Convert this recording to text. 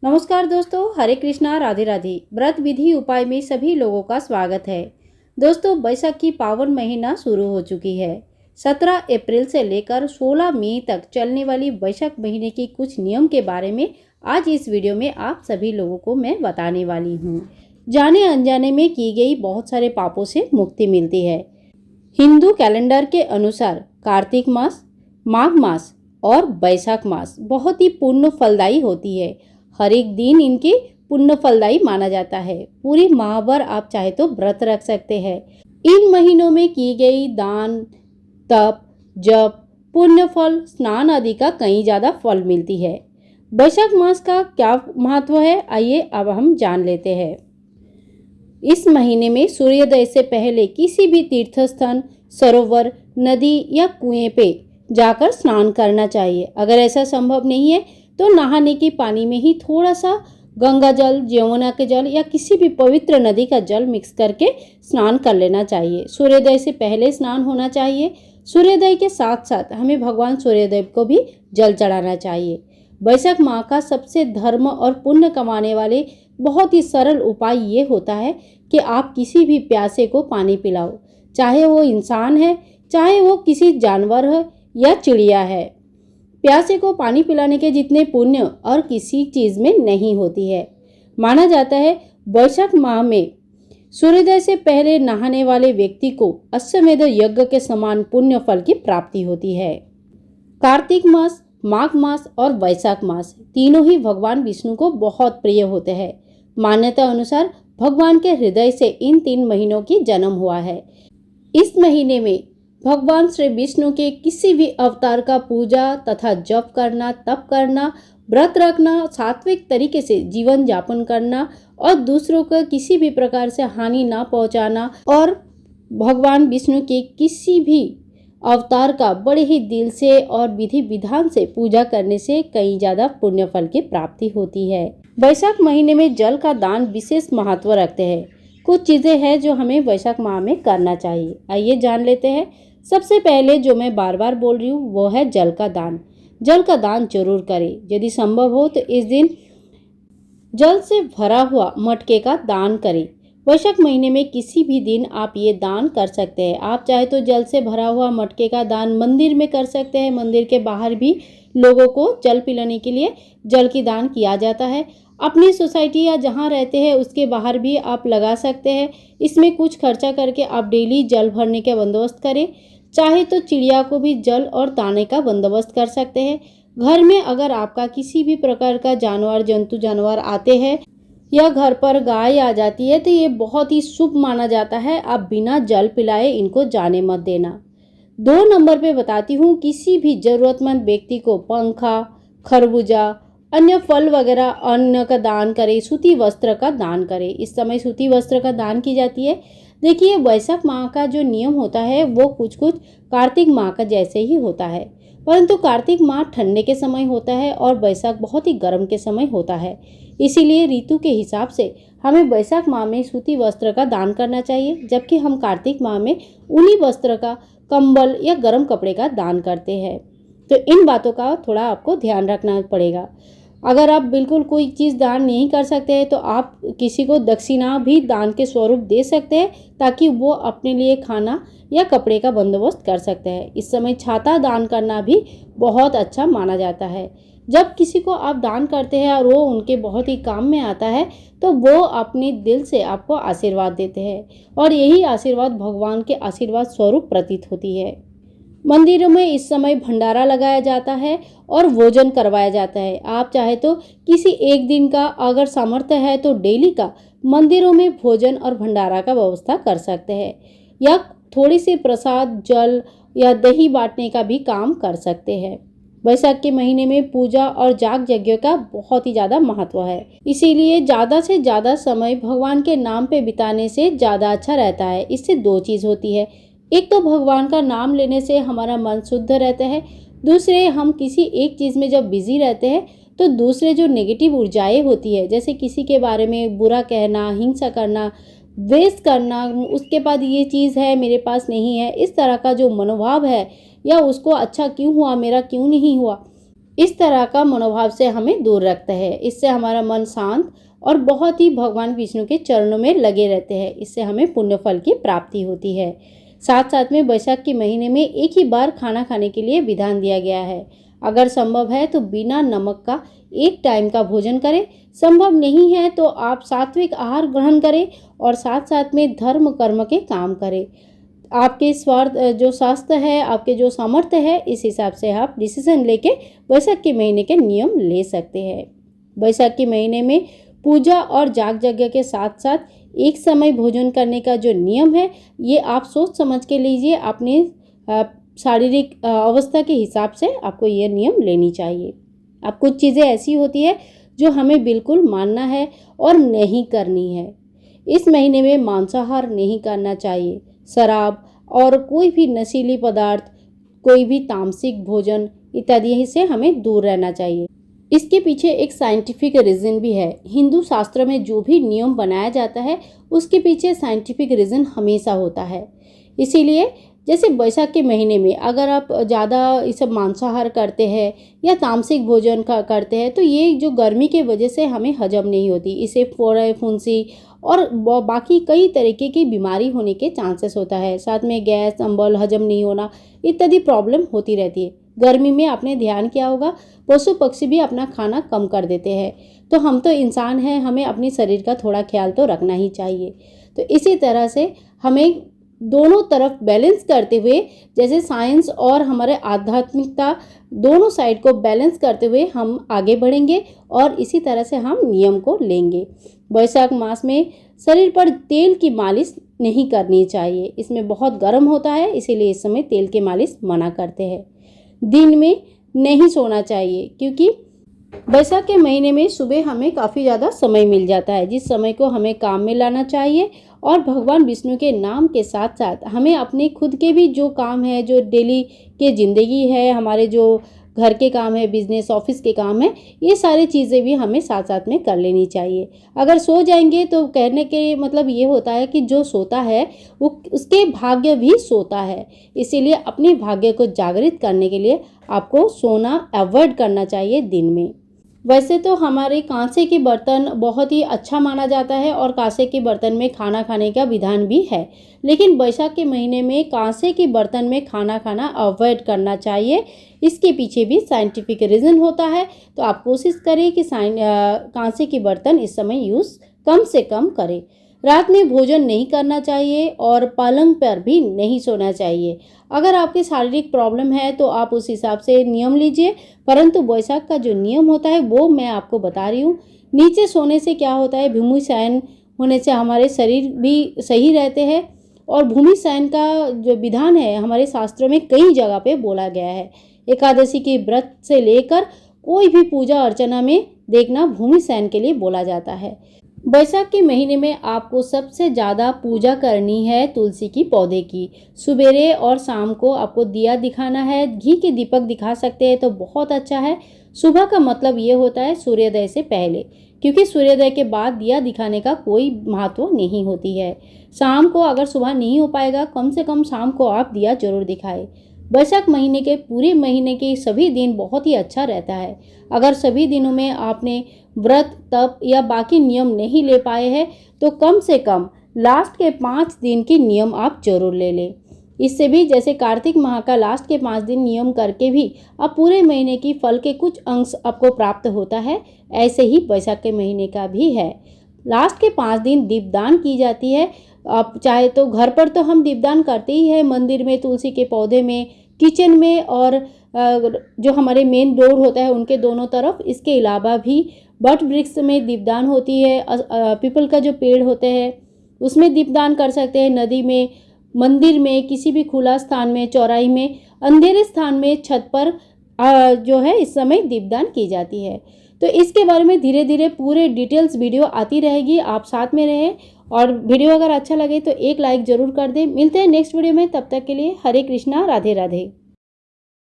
नमस्कार दोस्तों, हरे कृष्णा, राधे राधे। व्रत विधि उपाय में सभी लोगों का स्वागत है। दोस्तों, वैशाख की पावन महीना शुरू हो चुकी है। 17 अप्रैल से लेकर 16 मई तक चलने वाली वैशाख महीने की कुछ नियम के बारे में आज इस वीडियो में आप सभी लोगों को मैं बताने वाली हूँ। जाने अनजाने में की गई बहुत सारे पापों से मुक्ति मिलती है। हिंदू कैलेंडर के अनुसार कार्तिक मास, माघ मास और वैशाख मास बहुत ही पुण्य फलदायी होती है। हर एक दिन इनके पुण्य फलदायी माना जाता है। पूरी माह भर आप चाहे तो व्रत रख सकते हैं। इन महीनों में की गई दान, तप, जप, पुण्य फल, स्नान आदि का कहीं ज़्यादा फल मिलती है। वैशाख मास का क्या महत्व है, आइए अब हम जान लेते हैं। इस महीने में सूर्योदय से पहले किसी भी तीर्थ स्थान, सरोवर, नदी या कुएं पे जाकर स्नान करना चाहिए। अगर ऐसा संभव नहीं है तो नहाने के पानी में ही थोड़ा सा गंगा जल, यमुना के जल या किसी भी पवित्र नदी का जल मिक्स करके स्नान कर लेना चाहिए। सूर्योदय से पहले स्नान होना चाहिए। सूर्योदय के साथ साथ हमें भगवान सूर्यदेव को भी जल चढ़ाना चाहिए। वैशाख माह का सबसे धर्म और पुण्य कमाने वाले बहुत ही सरल उपाय ये होता है कि आप किसी भी प्यासे को पानी पिलाओ, चाहे वो इंसान है, चाहे वो किसी जानवर है या चिड़िया है। प्यासे को पानी पिलाने के जितने पुण्य और किसी चीज़ में नहीं होती है। माना जाता है वैशाख माह में सूर्योदय से पहले नहाने वाले व्यक्ति को अश्वमेध यज्ञ के समान पुण्य फल की प्राप्ति होती है। कार्तिक मास, माघ मास और वैशाख मास तीनों ही भगवान विष्णु को बहुत प्रिय होते हैं। मान्यता अनुसार भगवान के हृदय से इन 3 महीनों की जन्म हुआ है। इस महीने में भगवान श्री विष्णु के किसी भी अवतार का पूजा तथा जप करना, तप करना, व्रत रखना, सात्विक तरीके से जीवन यापन करना और दूसरों को किसी भी प्रकार से हानि ना पहुंचाना और भगवान विष्णु के किसी भी अवतार का बड़े ही दिल से और विधि विधान से पूजा करने से कई ज़्यादा पुण्य फल की प्राप्ति होती है। वैशाख महीने में जल का दान विशेष महत्व रखते हैं। कुछ चीज़ें हैं जो हमें वैशाख माह में करना चाहिए, आइए जान लेते हैं। सबसे पहले जो मैं बार बार बोल रही हूँ वो है जल का दान। जल का दान जरूर करें। यदि संभव हो तो इस दिन जल से भरा हुआ मटके का दान करें। वैशाख महीने में किसी भी दिन आप ये दान कर सकते हैं। आप चाहे तो जल से भरा हुआ मटके का दान मंदिर में कर सकते हैं। मंदिर के बाहर भी लोगों को जल पिलाने के लिए जल की दान किया जाता है। अपनी सोसाइटी या जहाँ रहते हैं उसके बाहर भी आप लगा सकते हैं। इसमें कुछ खर्चा करके आप डेली जल भरने का बंदोबस्त करें। चाहे तो चिड़िया को भी जल और दाने का बंदोबस्त कर सकते हैं। घर में अगर आपका किसी भी प्रकार का जंतु जानवर आते हैं या घर पर गाय आ जाती है तो ये बहुत ही शुभ माना जाता है। आप बिना जल पिलाए इनको जाने मत देना। 2 नंबर पे बताती हूँ, किसी भी जरूरतमंद व्यक्ति को पंखा, खरबूजा, अन्य फल वगैरह अन्न का दान करें। सूती वस्त्र का दान करें। इस समय सूती वस्त्र का दान की जाती है। देखिए, वैशाख माह का जो नियम होता है वो कुछ कार्तिक माह का जैसे ही होता है, परंतु कार्तिक माह ठंडे के समय होता है और वैशाख बहुत ही गर्म के समय होता है। इसीलिए ऋतु के हिसाब से हमें वैशाख माह में सूती वस्त्र का दान करना चाहिए, जबकि हम कार्तिक माह में ऊनी वस्त्र का, कंबल या गर्म कपड़े का दान करते हैं। तो इन बातों का थोड़ा आपको ध्यान रखना पड़ेगा। अगर आप बिल्कुल कोई चीज़ दान नहीं कर सकते हैं तो आप किसी को दक्षिणा भी दान के स्वरूप दे सकते हैं, ताकि वो अपने लिए खाना या कपड़े का बंदोबस्त कर सकते हैं। इस समय छाता दान करना भी बहुत अच्छा माना जाता है। जब किसी को आप दान करते हैं और वो उनके बहुत ही काम में आता है तो वो अपने दिल से आपको आशीर्वाद देते हैं और यही आशीर्वाद भगवान के आशीर्वाद स्वरूप प्रतीत होती है। मंदिरों में इस समय भंडारा लगाया जाता है और भोजन करवाया जाता है। आप चाहे तो किसी एक दिन का, अगर सामर्थ्य है तो डेली का मंदिरों में भोजन और भंडारा का व्यवस्था कर सकते हैं, या थोड़ी सी प्रसाद, जल या दही बांटने का भी काम कर सकते हैं। वैशाख के महीने में पूजा और जाग यज्ञ का बहुत ही ज़्यादा महत्व है। इसीलिए ज़्यादा से ज़्यादा समय भगवान के नाम पे बिताने से ज़्यादा अच्छा रहता है। इससे 2 चीज़ होती है। एक तो भगवान का नाम लेने से हमारा मन शुद्ध रहता है। दूसरे, हम किसी एक चीज़ में जब बिजी रहते हैं तो दूसरे जो नेगेटिव ऊर्जाएं होती है, जैसे किसी के बारे में बुरा कहना, हिंसा करना, द्वेष करना, उसके बाद ये चीज़ है मेरे पास नहीं है, इस तरह का जो मनोभाव है, या उसको अच्छा क्यों हुआ, मेरा क्यों नहीं हुआ, इस तरह का मनोभाव से हमें दूर रखता है। इससे हमारा मन शांत और बहुत ही भगवान विष्णु के चरणों में लगे रहते हैं। इससे हमें पुण्य फल की प्राप्ति होती है। साथ साथ में बैसाख के महीने में एक ही बार खाना खाने के लिए विधान दिया गया है। अगर संभव है तो बिना नमक का एक टाइम का भोजन करें। संभव नहीं है तो आप सात्विक आहार ग्रहण करें और साथ साथ में धर्म कर्म के काम करें। आपके स्वार्थ जो स्वास्थ्य है, आपके जो सामर्थ्य है, इस हिसाब से आप डिसीजन लेके बैसाख के महीने के नियम ले सकते हैं। बैसाख के महीने में पूजा और जाग यज्ञ के साथ साथ एक समय भोजन करने का जो नियम है, ये आप सोच समझ के लीजिए। अपने शारीरिक अवस्था के हिसाब से आपको ये नियम लेनी चाहिए। अब कुछ चीज़ें ऐसी होती है जो हमें बिल्कुल मानना है और नहीं करनी है। इस महीने में मांसाहार नहीं करना चाहिए। शराब और कोई भी नशीली पदार्थ, कोई भी तामसिक भोजन इत्यादि से हमें दूर रहना चाहिए। इसके पीछे एक साइंटिफिक रीज़न भी है। हिंदू शास्त्र में जो भी नियम बनाया जाता है उसके पीछे साइंटिफिक रीज़न हमेशा होता है। इसीलिए जैसे बैसाख के महीने में अगर आप ज़्यादा ये सब मांसाहार करते हैं या तामसिक भोजन करते हैं तो ये जो गर्मी के वजह से हमें हजम नहीं होती। इसे फोड़े फुंसी और बाकी कई तरीके की बीमारी होने के चांसेस होता है। साथ में गैस, अम्बल, हजम नहीं होना इत्यादि प्रॉब्लम होती रहती है। गर्मी में आपने ध्यान किया होगा पशु पक्षी भी अपना खाना कम कर देते हैं। तो हम तो इंसान हैं, हमें अपने शरीर का थोड़ा ख्याल तो रखना ही चाहिए। तो इसी तरह से हमें दोनों तरफ बैलेंस करते हुए, जैसे साइंस और हमारे आध्यात्मिकता दोनों साइड को बैलेंस करते हुए हम आगे बढ़ेंगे और इसी तरह से हम नियम को लेंगे। बैसाख मास में शरीर पर तेल की मालिश नहीं करनी चाहिए। इसमें बहुत गर्म होता है, इसीलिए इस समय तेल की मालिश मना करते हैं। दिन में नहीं सोना चाहिए क्योंकि बैसाख के महीने में सुबह हमें काफ़ी ज़्यादा समय मिल जाता है, जिस समय को हमें काम में लाना चाहिए और भगवान विष्णु के नाम के साथ साथ हमें अपने खुद के भी जो काम है, जो डेली के ज़िंदगी है, हमारे जो घर के काम है, बिजनेस ऑफिस के काम है, ये सारी चीज़ें भी हमें साथ साथ में कर लेनी चाहिए। अगर सो जाएंगे तो कहने के मतलब ये होता है कि जो सोता है वो उसके भाग्य भी सोता है। इसीलिए अपने भाग्य को जागृत करने के लिए आपको सोना अवॉइड करना चाहिए दिन में। वैसे तो हमारे कांसे के बर्तन बहुत ही अच्छा माना जाता है और कांसे के बर्तन में खाना खाने का विधान भी है, लेकिन बैसाख के महीने में कांसे के बर्तन में खाना खाना अवॉइड करना चाहिए। इसके पीछे भी साइंटिफिक रीज़न होता है। तो आप कोशिश करें कि कांसे के बर्तन इस समय यूज़ कम से कम करें। रात में भोजन नहीं करना चाहिए और पलंग पर भी नहीं सोना चाहिए। अगर आपके शारीरिक प्रॉब्लम है तो आप उस हिसाब से नियम लीजिए, परंतु बैसाख का जो नियम होता है वो मैं आपको बता रही हूँ। नीचे सोने से क्या होता है, भूमि शयन होने से हमारे शरीर भी सही रहते हैं और भूमि शयन का जो विधान है हमारे शास्त्रों में कई जगह पे बोला गया है। एकादशी के व्रत से लेकर कोई भी पूजा अर्चना में देखना भूमि शयन के लिए बोला जाता है। बैसाख के महीने में आपको सबसे ज़्यादा पूजा करनी है तुलसी की पौधे की। सुबेरे और शाम को आपको दिया दिखाना है, घी के दीपक दिखा सकते हैं तो बहुत अच्छा है। सुबह का मतलब ये होता है सूर्योदय से पहले, क्योंकि सूर्योदय के बाद दिया दिखाने का कोई महत्व नहीं होती है। शाम को अगर सुबह नहीं हो पाएगा, कम से कम शाम को आप दिया जरूर दिखाएं। बैसाख महीने के पूरे महीने के सभी दिन बहुत ही अच्छा रहता है। अगर सभी दिनों में आपने व्रत, तप या बाकी नियम नहीं ले पाए हैं तो कम से कम लास्ट के 5 दिन के नियम आप जरूर ले लें। इससे भी जैसे कार्तिक माह का लास्ट के 5 दिन नियम करके भी अब पूरे महीने की फल के कुछ अंश आपको प्राप्त होता है, ऐसे ही बैसाख के महीने का भी है। लास्ट के 5 दिन दीपदान की जाती है। आप चाहे तो घर पर तो हम दीपदान करते ही है, मंदिर में, तुलसी के पौधे में, किचन में और जो हमारे मेन डोर होता है उनके दोनों तरफ। इसके अलावा भी बट वृक्ष में दीपदान होती है, पीपल का जो पेड़ होते हैं उसमें दीपदान कर सकते हैं। नदी में, मंदिर में, किसी भी खुला स्थान में, चौराहे में, अंधेरे स्थान में, छत पर जो है इस समय दीपदान की जाती है। तो इसके बारे में धीरे धीरे पूरे डिटेल्स वीडियो आती रहेगी, आप साथ में रहें। और वीडियो अगर अच्छा लगे तो एक लाइक ज़रूर कर दें। मिलते हैं नेक्स्ट वीडियो में, तब तक के लिए हरे कृष्णा, राधे राधे।